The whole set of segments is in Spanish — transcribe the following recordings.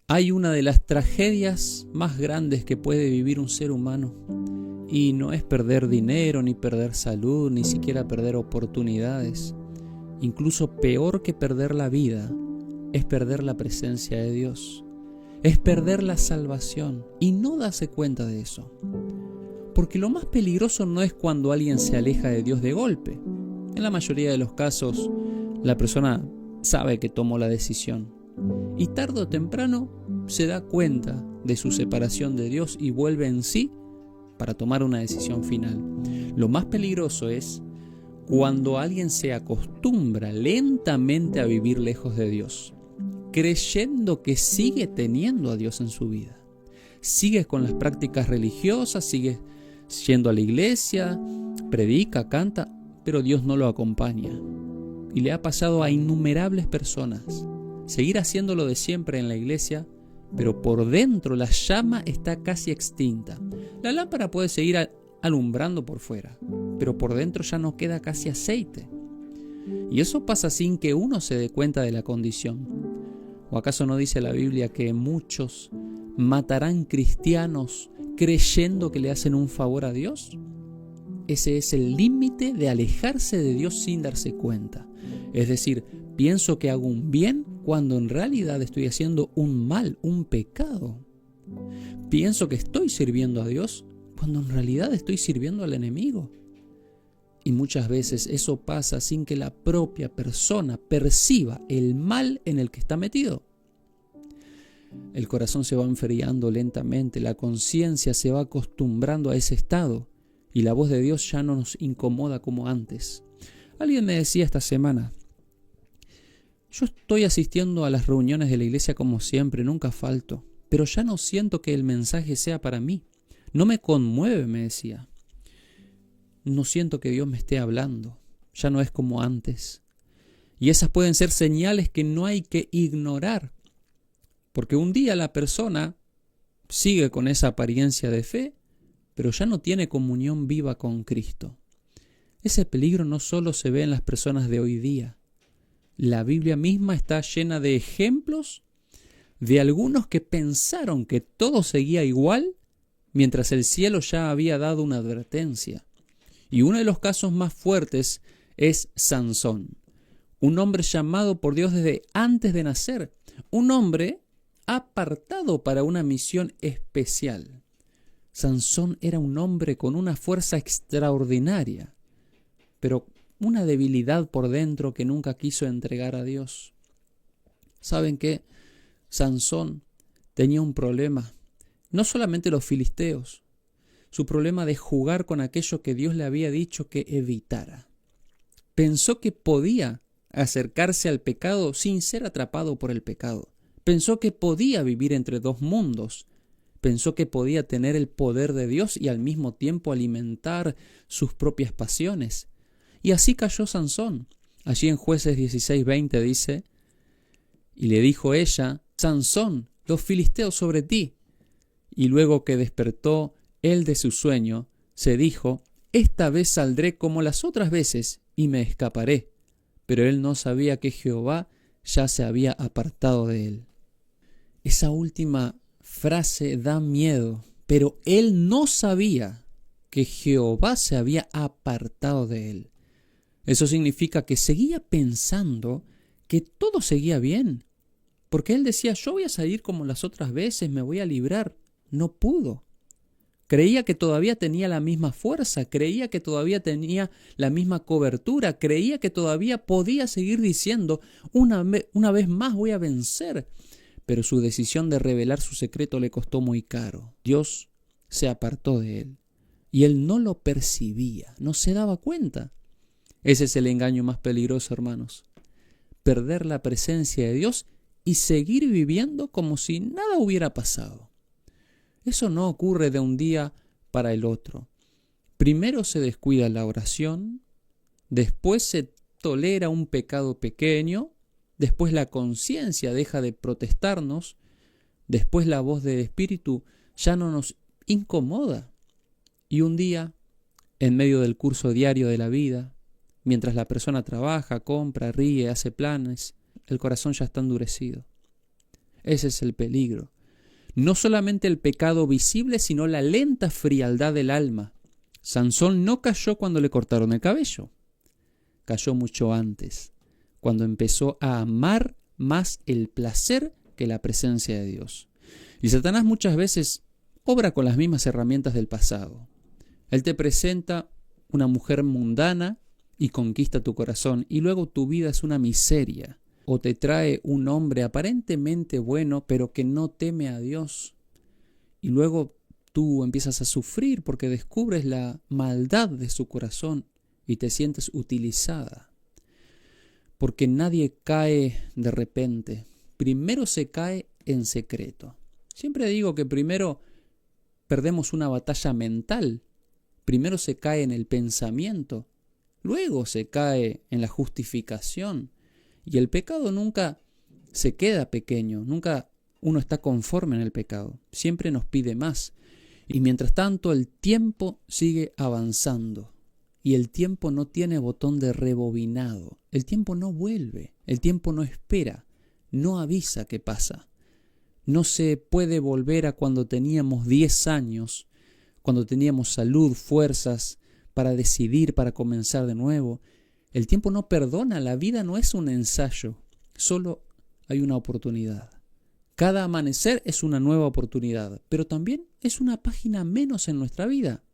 Hay una de las tragedias más grandes que puede vivir un ser humano, y no es perder dinero, ni perder salud, ni siquiera perder oportunidades. Incluso peor que perder la vida es perder la presencia de Dios, es perder la salvación y no darse cuenta de eso. Porque lo más peligroso no es cuando alguien se aleja de Dios de golpe. En la mayoría de los casos, la persona sabe que tomó la decisión y tarde o temprano se da cuenta de su separación de Dios y vuelve en sí para tomar una decisión final. Lo más peligroso es cuando alguien se acostumbra lentamente a vivir lejos de Dios, creyendo que sigue teniendo a Dios en su vida. Sigues con las prácticas religiosas, sigues yendo a la iglesia, predica, canta, pero Dios no lo acompaña. Y le ha pasado a innumerables personas. Seguir haciendo lo de siempre en la iglesia, pero por dentro la llama está casi extinta. La lámpara puede seguir alumbrando por fuera, pero por dentro ya no queda casi aceite. Y eso pasa sin que uno se dé cuenta de la condición. ¿O acaso no dice la Biblia que muchos matarán cristianos creyendo que le hacen un favor a Dios? Ese es el límite de alejarse de Dios sin darse cuenta. Es decir, pienso que hago un bien cuando en realidad estoy haciendo un mal, un pecado. Pienso que estoy sirviendo a Dios cuando en realidad estoy sirviendo al enemigo. Y muchas veces eso pasa sin que la propia persona perciba el mal en el que está metido. El corazón se va enfriando lentamente, la conciencia se va acostumbrando a ese estado y la voz de Dios ya no nos incomoda como antes. Alguien me decía esta semana: yo estoy asistiendo a las reuniones de la iglesia como siempre, nunca falto, pero ya no siento que el mensaje sea para mí. No me conmueve, me decía. No siento que Dios me esté hablando, ya no es como antes. Y esas pueden ser señales que no hay que ignorar, porque un día la persona sigue con esa apariencia de fe, pero ya no tiene comunión viva con Cristo. Ese peligro no solo se ve en las personas de hoy día. La Biblia misma está llena de ejemplos de algunos que pensaron que todo seguía igual, mientras el cielo ya había dado una advertencia. Y uno de los casos más fuertes es Sansón, un hombre llamado por Dios desde antes de nacer, un hombre apartado para una misión especial. Sansón era un hombre con una fuerza extraordinaria, pero una debilidad por dentro que nunca quiso entregar a Dios. ¿Saben qué? Sansón tenía un problema, no solamente los filisteos, su problema de jugar con aquello que Dios le había dicho que evitara. Pensó que podía acercarse al pecado sin ser atrapado por el pecado. Pensó que podía vivir entre dos mundos. Pensó que podía tener el poder de Dios y al mismo tiempo alimentar sus propias pasiones. Y así cayó Sansón. Allí en Jueces 16:20 dice: y le dijo ella: Sansón, los filisteos sobre ti. Y luego que despertó él de su sueño, se dijo: esta vez saldré como las otras veces y me escaparé. Pero él no sabía que Jehová ya se había apartado de él. Esa última frase da miedo, pero él no sabía que Jehová se había apartado de él. Eso significa que seguía pensando que todo seguía bien, porque él decía: yo voy a salir como las otras veces, me voy a librar. No pudo. Creía que todavía tenía la misma fuerza, creía que todavía tenía la misma cobertura, creía que todavía podía seguir diciendo: una vez más voy a vencer. Pero su decisión de revelar su secreto le costó muy caro. Dios se apartó de él y él no lo percibía, no se daba cuenta. Ese es el engaño más peligroso, hermanos. Perder la presencia de Dios y seguir viviendo como si nada hubiera pasado. Eso no ocurre de un día para el otro. Primero se descuida la oración, después se tolera un pecado pequeño, después la conciencia deja de protestarnos, después la voz del Espíritu ya no nos incomoda. Y un día, en medio del curso diario de la vida, mientras la persona trabaja, compra, ríe, hace planes, el corazón ya está endurecido. Ese es el peligro. No solamente el pecado visible, sino la lenta frialdad del alma. Sansón no cayó cuando le cortaron el cabello. Cayó mucho antes, cuando empezó a amar más el placer que la presencia de Dios. Y Satanás muchas veces obra con las mismas herramientas del pasado. Él te presenta una mujer mundana y conquista tu corazón, y luego tu vida es una miseria. O te trae un hombre aparentemente bueno, pero que no teme a Dios. Y luego tú empiezas a sufrir porque descubres la maldad de su corazón y te sientes utilizada. Porque nadie cae de repente. Primero se cae en secreto. Siempre digo que primero perdemos una batalla mental. Primero se cae en el pensamiento. Luego se cae en la justificación. Y el pecado nunca se queda pequeño. Nunca uno está conforme en el pecado. Siempre nos pide más. Y mientras tanto el tiempo sigue avanzando. Y el tiempo no tiene botón de rebobinado. El tiempo no vuelve. El tiempo no espera. No avisa qué pasa. No se puede volver a cuando teníamos 10 años, cuando teníamos salud, fuerzas para decidir, para comenzar de nuevo. El tiempo no perdona, la vida no es un ensayo, solo hay una oportunidad. Cada amanecer es una nueva oportunidad, pero también es una página menos en nuestra vida.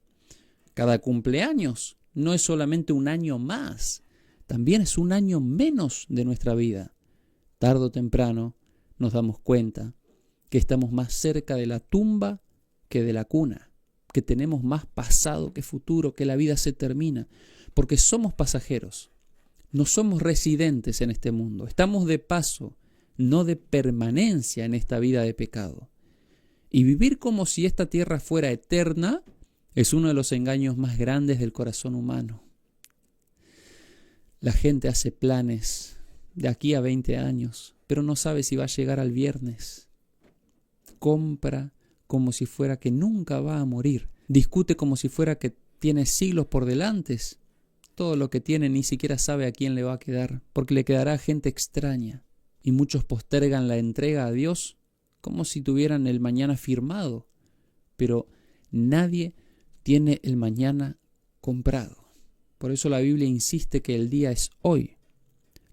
Cada cumpleaños no es solamente un año más, también es un año menos de nuestra vida. Tarde o temprano nos damos cuenta que estamos más cerca de la tumba que de la cuna, que tenemos más pasado que futuro, que la vida se termina, porque somos pasajeros, no somos residentes en este mundo, estamos de paso, no de permanencia en esta vida de pecado. Y vivir como si esta tierra fuera eterna es uno de los engaños más grandes del corazón humano. La gente hace planes de aquí a 20 años, pero no sabe si va a llegar al viernes. Compra como si fuera que nunca va a morir. Discute como si fuera que tiene siglos por delante. Todo lo que tiene ni siquiera sabe a quién le va a quedar, porque le quedará a gente extraña. Y muchos postergan la entrega a Dios como si tuvieran el mañana firmado. Pero nadie tiene el mañana comprado. Por eso la Biblia insiste que el día es hoy.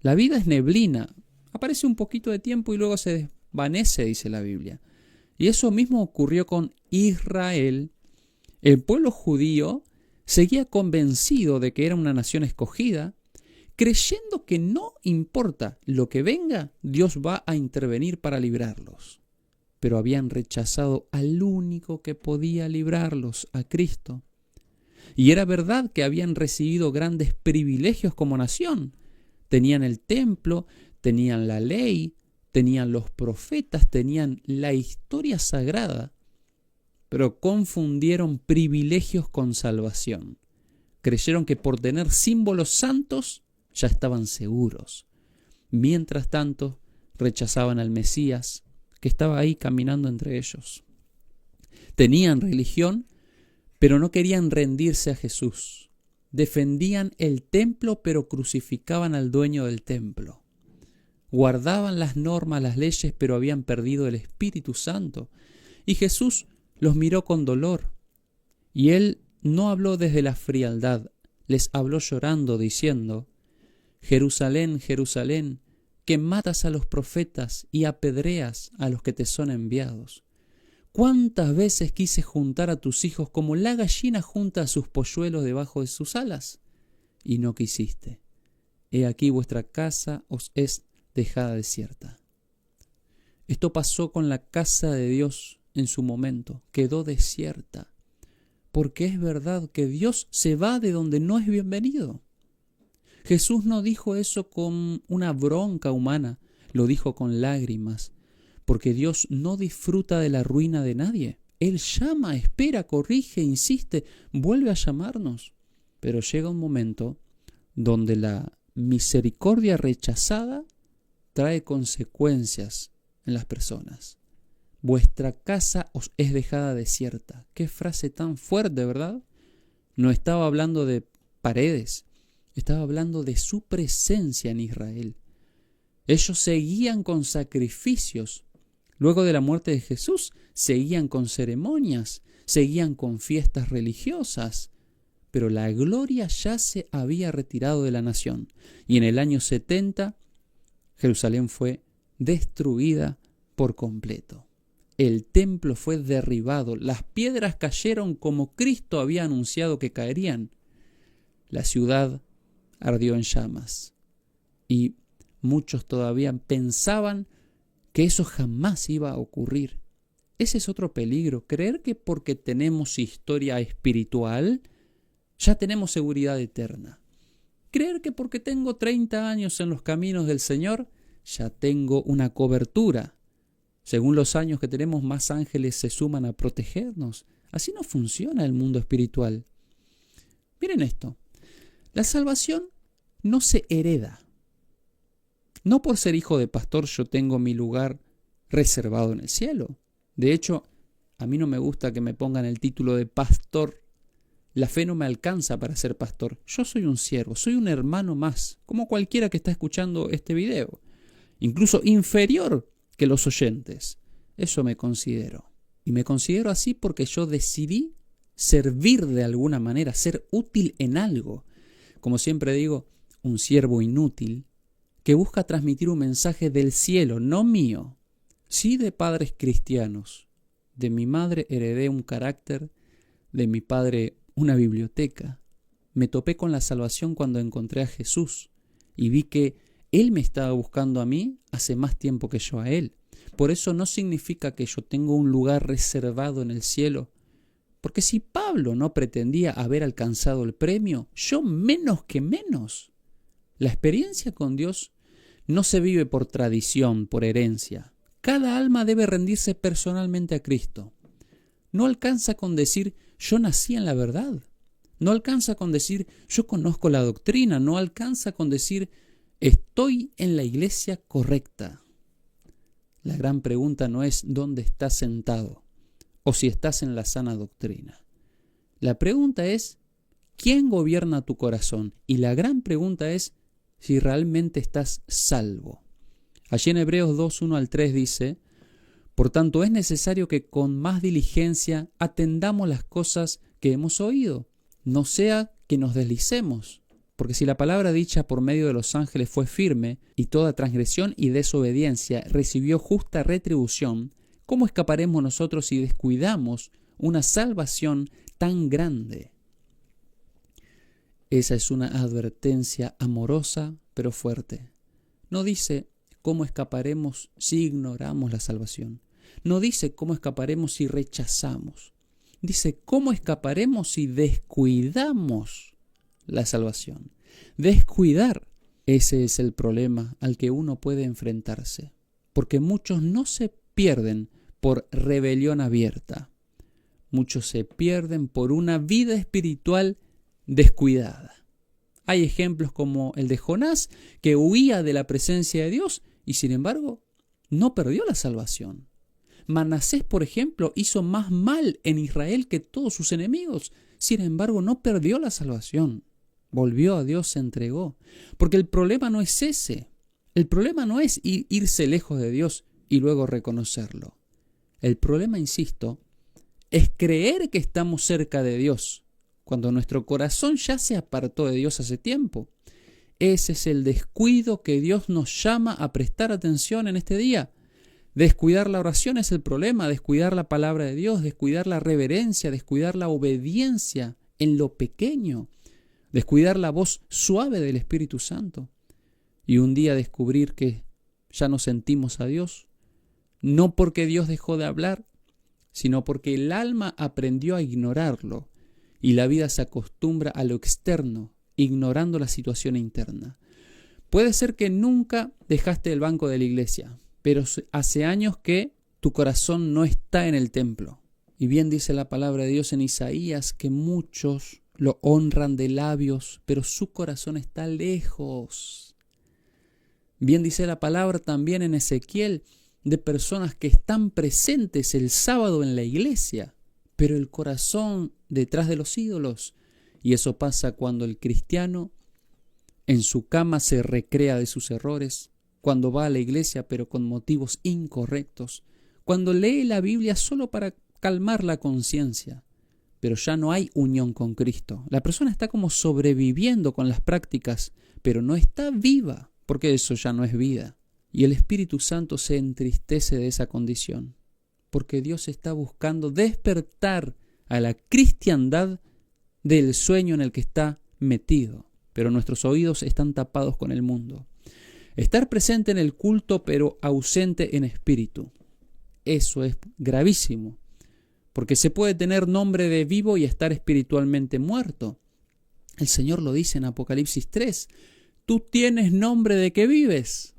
La vida es neblina. Aparece un poquito de tiempo y luego se desvanece, dice la Biblia. Y eso mismo ocurrió con Israel. El pueblo judío seguía convencido de que era una nación escogida, creyendo que no importa lo que venga, Dios va a intervenir para librarlos. Pero habían rechazado al único que podía librarlos, a Cristo. Y era verdad que habían recibido grandes privilegios como nación. Tenían el templo, tenían la ley, tenían los profetas, tenían la historia sagrada, pero confundieron privilegios con salvación. Creyeron que por tener símbolos santos ya estaban seguros. Mientras tanto, rechazaban al Mesías, que estaba ahí caminando entre ellos. Tenían religión, pero no querían rendirse a Jesús. Defendían el templo, pero crucificaban al dueño del templo. Guardaban las normas, las leyes, pero habían perdido el Espíritu Santo. Y Jesús los miró con dolor. Y Él no habló desde la frialdad, les habló llorando, diciendo: Jerusalén, Jerusalén, que matas a los profetas y apedreas a los que te son enviados. ¿Cuántas veces quise juntar a tus hijos como la gallina junta a sus polluelos debajo de sus alas? Y no quisiste. He aquí vuestra casa os es dejada desierta. Esto pasó con la casa de Dios en su momento, quedó desierta, porque es verdad que Dios se va de donde no es bienvenido. Jesús no dijo eso con una bronca humana, lo dijo con lágrimas, porque Dios no disfruta de la ruina de nadie. Él llama, espera, corrige, insiste, vuelve a llamarnos. Pero llega un momento donde la misericordia rechazada trae consecuencias en las personas. Vuestra casa os es dejada desierta. Qué frase tan fuerte, ¿verdad? No estaba hablando de paredes, estaba hablando de su presencia en Israel. Ellos seguían con sacrificios Luego de la muerte de Jesús, seguían con ceremonias, seguían con fiestas religiosas, pero la gloria ya se había retirado de la nación. Y en el año 70, Jerusalén fue destruida por completo. El templo fue derribado, las piedras cayeron como Cristo había anunciado que caerían. La ciudad ardió en llamas y muchos todavía pensaban que eso jamás iba a ocurrir. Ese es otro peligro, creer que porque tenemos historia espiritual ya tenemos seguridad eterna. Creer que porque tengo 30 años en los caminos del Señor ya tengo una cobertura. Según los años que tenemos, más ángeles se suman a protegernos. Así no funciona el mundo espiritual. Miren esto, la salvación no se hereda. No por ser hijo de pastor yo tengo mi lugar reservado en el cielo. De hecho, a mí no me gusta que me pongan el título de pastor. La fe no me alcanza para ser pastor. Yo soy un siervo, soy un hermano más, como cualquiera que está escuchando este video. Incluso inferior que los oyentes. Eso me considero. Y me considero así porque yo decidí servir de alguna manera, ser útil en algo. Como siempre digo, un siervo inútil que busca transmitir un mensaje del cielo, no mío, sí de padres cristianos. De mi madre heredé un carácter, de mi padre una biblioteca. Me topé con la salvación cuando encontré a Jesús y vi que Él me estaba buscando a mí hace más tiempo que yo a Él. Por eso no significa que yo tengo un lugar reservado en el cielo, porque si Pablo no pretendía haber alcanzado el premio, yo menos que menos. La experiencia con Dios no se vive por tradición, por herencia. Cada alma debe rendirse personalmente a Cristo. No alcanza con decir yo nací en la verdad. No alcanza con decir yo conozco la doctrina. No alcanza con decir estoy en la iglesia correcta. La gran pregunta no es dónde estás sentado o si estás en la sana doctrina. La pregunta es ¿quién gobierna tu corazón? Y la gran pregunta es si realmente estás salvo. Allí en Hebreos 2, 1 al 3 dice: por tanto es necesario que con más diligencia atendamos las cosas que hemos oído, no sea que nos deslicemos. Porque si la palabra dicha por medio de los ángeles fue firme, y toda transgresión y desobediencia recibió justa retribución, ¿cómo escaparemos nosotros si descuidamos una salvación tan grande? Esa es una advertencia amorosa pero fuerte. No dice cómo escaparemos si ignoramos la salvación. No dice cómo escaparemos si rechazamos. Dice cómo escaparemos si descuidamos la salvación. Descuidar, ese es el problema al que uno puede enfrentarse. Porque muchos no se pierden por rebelión abierta. Muchos se pierden por una vida espiritual descuidada. Hay ejemplos como el de Jonás, que huía de la presencia de Dios y sin embargo no perdió la salvación. Manasés, por ejemplo, hizo más mal en Israel que todos sus enemigos. Sin embargo, no perdió la salvación. Volvió a Dios, se entregó. Porque el problema no es ese. El problema no es irse lejos de Dios y luego reconocerlo. El problema, insisto, es creer que estamos cerca de Dios cuando nuestro corazón ya se apartó de Dios hace tiempo. Ese es el descuido que Dios nos llama a prestar atención en este día. Descuidar la oración es el problema, descuidar la palabra de Dios, descuidar la reverencia, descuidar la obediencia en lo pequeño, descuidar la voz suave del Espíritu Santo. Y un día descubrir que ya no sentimos a Dios, no porque Dios dejó de hablar, sino porque el alma aprendió a ignorarlo y la vida se acostumbra a lo externo, ignorando la situación interna. Puede ser que nunca dejaste el banco de la iglesia, pero hace años que tu corazón no está en el templo. Y bien dice la palabra de Dios en Isaías que muchos lo honran de labios, pero su corazón está lejos. Bien dice la palabra también en Ezequiel de personas que están presentes el sábado en la iglesia, pero el corazón detrás de los ídolos. Y eso pasa cuando el cristiano en su cama se recrea de sus errores, cuando va a la iglesia pero con motivos incorrectos, cuando lee la Biblia solo para calmar la conciencia, pero ya no hay unión con Cristo. La persona está como sobreviviendo con las prácticas, pero no está viva, porque eso ya no es vida. Y el Espíritu Santo se entristece de esa condición, porque Dios está buscando despertar a la cristiandad del sueño en el que está metido, pero nuestros oídos están tapados con el mundo. Estar presente en el culto, pero ausente en espíritu. Eso es gravísimo, porque se puede tener nombre de vivo y estar espiritualmente muerto. El Señor lo dice en Apocalipsis 3. Tú tienes nombre de que vives,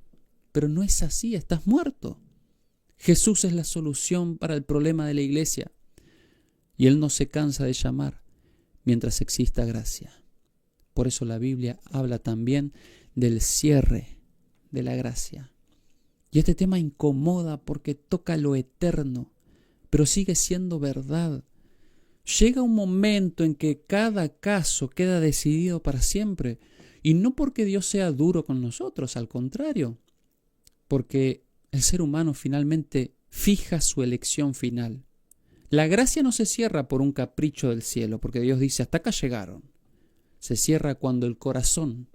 pero no es así, estás muerto. Jesús es la solución para el problema de la iglesia, y Él no se cansa de llamar mientras exista gracia. Por eso la Biblia habla también del cierre de la gracia. Y este tema incomoda porque toca lo eterno, pero sigue siendo verdad. Llega un momento en que cada caso queda decidido para siempre, y no porque Dios sea duro con nosotros, al contrario, porque el ser humano finalmente fija su elección final. La gracia no se cierra por un capricho del cielo, porque Dios dice, hasta acá llegaron. Se cierra cuando el corazón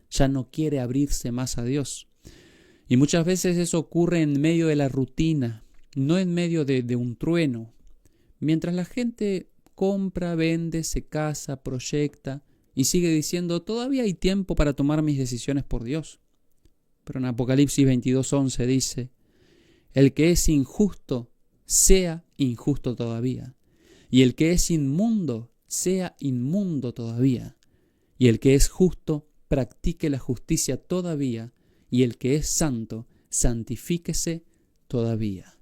ya no quiere abrirse más a Dios. Y muchas veces eso ocurre en medio de la rutina, no en medio de un trueno. Mientras la gente compra, vende, se casa, proyecta y sigue diciendo, todavía hay tiempo para tomar mis decisiones por Dios. Pero en Apocalipsis 22:11 dice, el que es injusto, sea injusto todavía. Y el que es inmundo, sea inmundo todavía. Y el que es justo, practique la justicia todavía. Y el que es santo, santifíquese todavía.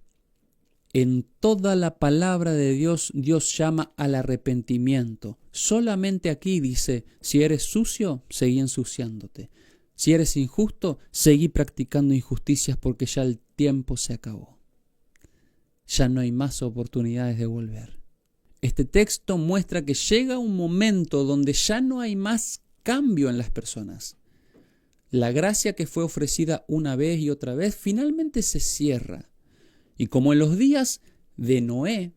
En toda la palabra de Dios, Dios llama al arrepentimiento. Solamente aquí dice, si eres sucio, seguí ensuciándote. Si eres injusto, seguí practicando injusticias porque ya el tiempo se acabó. Ya no hay más oportunidades de volver. Este texto muestra que llega un momento donde ya no hay más cambio en las personas. La gracia que fue ofrecida una vez y otra vez finalmente se cierra. Y como en los días de Noé,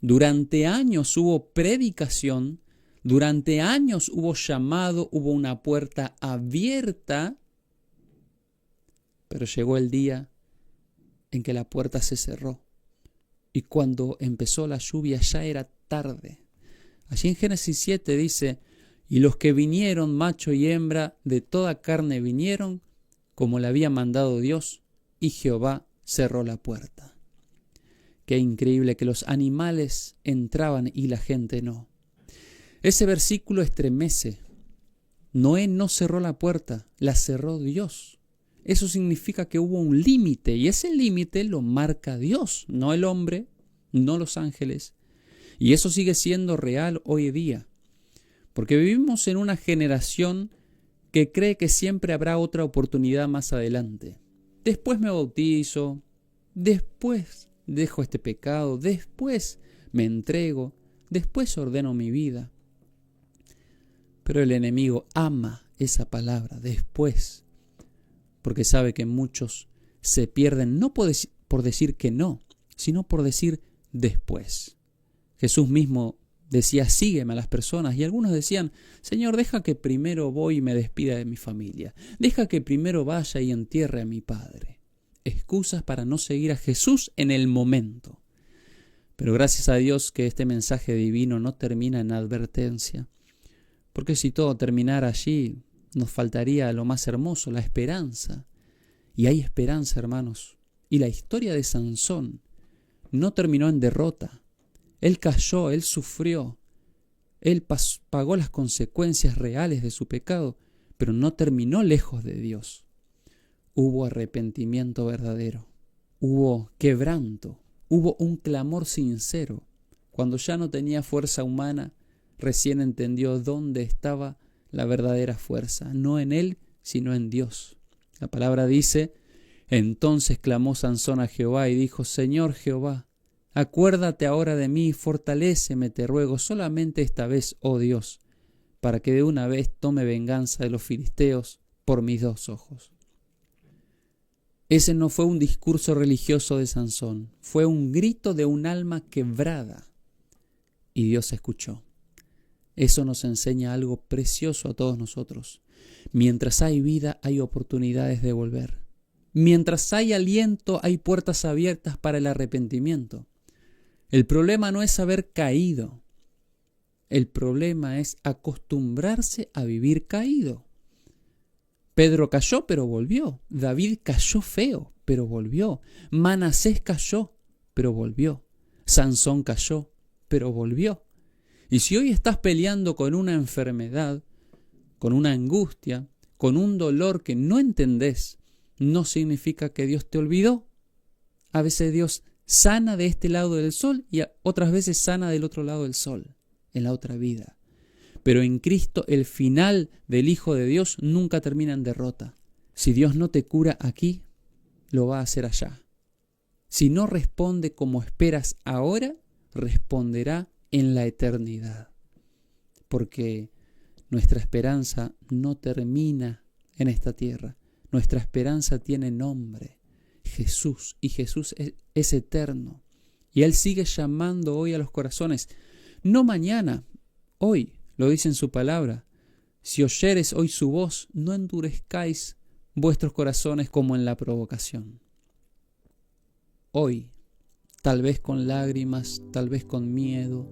durante años hubo predicación, durante años hubo llamado, hubo una puerta abierta, pero llegó el día en que la puerta se cerró. Y cuando empezó la lluvia ya era tarde. Allí en Génesis 7 dice, y los que vinieron, macho y hembra, de toda carne vinieron, como le había mandado Dios, y Jehová cerró la puerta. Qué increíble que los animales entraban y la gente no. Ese versículo estremece. Noé no cerró la puerta, la cerró Dios. Eso significa que hubo un límite, y ese límite lo marca Dios, no el hombre, no los ángeles. Y eso sigue siendo real hoy día, porque vivimos en una generación que cree que siempre habrá otra oportunidad más adelante. Después me bautizo, después dejo este pecado, después me entrego, después ordeno mi vida. Pero el enemigo ama esa palabra, después, porque sabe que muchos se pierden no por decir que no, sino por decir después. Jesús mismo decía, sígueme a las personas, y algunos decían, Señor, deja que primero voy y me despida de mi familia, deja que primero vaya y entierre a mi padre. Excusas para no seguir a Jesús en el momento. Pero gracias a Dios que este mensaje divino no termina en advertencia, porque si todo terminara allí, nos faltaría lo más hermoso, la esperanza. Y hay esperanza, hermanos. Y la historia de Sansón no terminó en derrota. Él cayó, él sufrió, él pagó las consecuencias reales de su pecado, pero no terminó lejos de Dios. Hubo arrepentimiento verdadero, hubo quebranto, hubo un clamor sincero. Cuando ya no tenía fuerza humana, recién entendió dónde estaba la verdadera fuerza, no en él, sino en Dios. La palabra dice, entonces clamó Sansón a Jehová y dijo, Señor Jehová, acuérdate ahora de mí y fortaléceme, te ruego, solamente esta vez, oh Dios, para que de una vez tome venganza de los filisteos por mis 2 ojos. Ese no fue un discurso religioso de Sansón, fue un grito de un alma quebrada. Y Dios escuchó. Eso nos enseña algo precioso a todos nosotros. Mientras hay vida, hay oportunidades de volver. Mientras hay aliento, hay puertas abiertas para el arrepentimiento. El problema no es haber caído. El problema es acostumbrarse a vivir caído. Pedro cayó, pero volvió. David cayó feo, pero volvió. Manasés cayó, pero volvió. Sansón cayó, pero volvió. Y si hoy estás peleando con una enfermedad, con una angustia, con un dolor que no entendés, no significa que Dios te olvidó. A veces Dios sana de este lado del sol y otras veces sana del otro lado del sol, en la otra vida. Pero en Cristo el final del Hijo de Dios nunca termina en derrota. Si Dios no te cura aquí, lo va a hacer allá. Si no responde como esperas ahora, responderá en la eternidad. Porque nuestra esperanza no termina en esta tierra. Nuestra esperanza tiene nombre, Jesús, y Jesús es eterno. Y Él sigue llamando hoy a los corazones, no mañana, hoy, lo dice en su palabra. Si oyeres hoy su voz, no endurezcáis vuestros corazones como en la provocación. Hoy, tal vez con lágrimas, tal vez con miedo,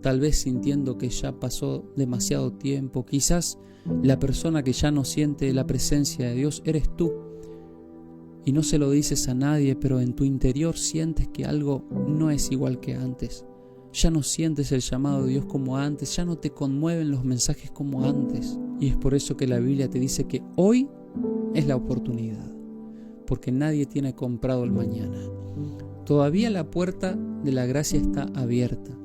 tal vez sintiendo que ya pasó demasiado tiempo, quizás la persona que ya no siente la presencia de Dios eres tú. Y no se lo dices a nadie, pero en tu interior sientes que algo no es igual que antes. Ya no sientes el llamado de Dios como antes, ya no te conmueven los mensajes como antes. Y es por eso que la Biblia te dice que hoy es la oportunidad, porque nadie tiene comprado el mañana. Todavía la puerta de la gracia está abierta.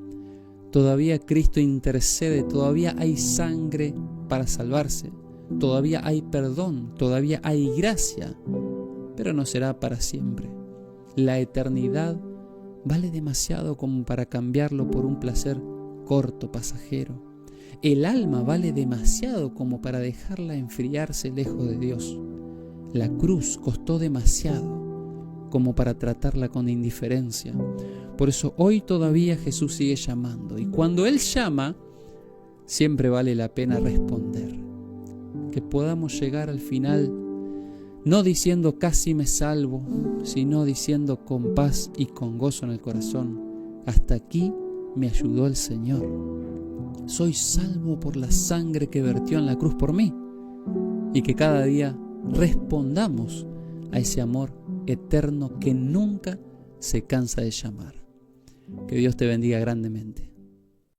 Todavía Cristo intercede, todavía hay sangre para salvarse, todavía hay perdón, todavía hay gracia, pero no será para siempre. La eternidad vale demasiado como para cambiarlo por un placer corto, pasajero. El alma vale demasiado como para dejarla enfriarse lejos de Dios. La cruz costó demasiado como para tratarla con indiferencia. Por eso hoy todavía Jesús sigue llamando. Y cuando Él llama, siempre vale la pena responder. Que podamos llegar al final, no diciendo casi me salvo, sino diciendo con paz y con gozo en el corazón, hasta aquí me ayudó el Señor. Soy salvo por la sangre que vertió en la cruz por mí. Y que cada día respondamos a ese amor eterno que nunca se cansa de llamar. Que Dios te bendiga grandemente.